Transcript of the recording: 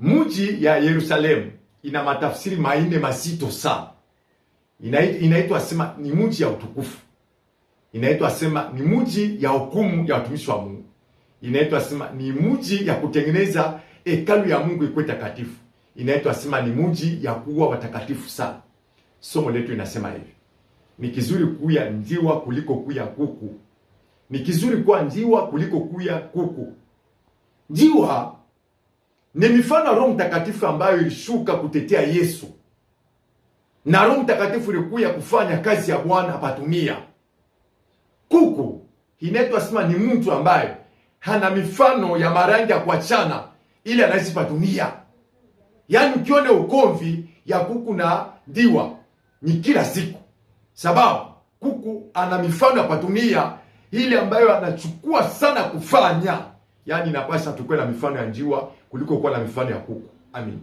Mji ya Yerusalemu ina matafsiri manne mazito sana. Inaitwa sema ni mji ya utukufu. Inaitwa sema ni mji ya hukumu ya watumishi wa Mungu. Inaitwa sema ni mji ya kutengeneza hekalu ya Mungu ikuwe takatifu. Inaitwa sema ni mji ya kuwa watakatifu sana. Somo letu inasema hivi: ni kizuri kuya njiwa kuliko kuya kuku. Ni kizuri kuwa njiwa kuliko kuya kuku. Njiwa ni mifano ya Roho Mtakatifu ambayo ilishuka kutetea Yesu. Na Roho Mtakatifu ilikuja kufanya kazi ya Bwana hapa dunia. Kuku inaitwa sema ni mtu ambaye hana mifano ya marangi ya kuachana ili anaishi hapa dunia. Yaani ukiona ukomvi ya kuku na njiwa ni kila siku. Sababu kuku ana mifano hapa dunia ile ambayo anachukua sana kufanya. Yaani inapaswa tukue na mifano ya njiwa kuliko kuwa na mifano ya kuku. Amin.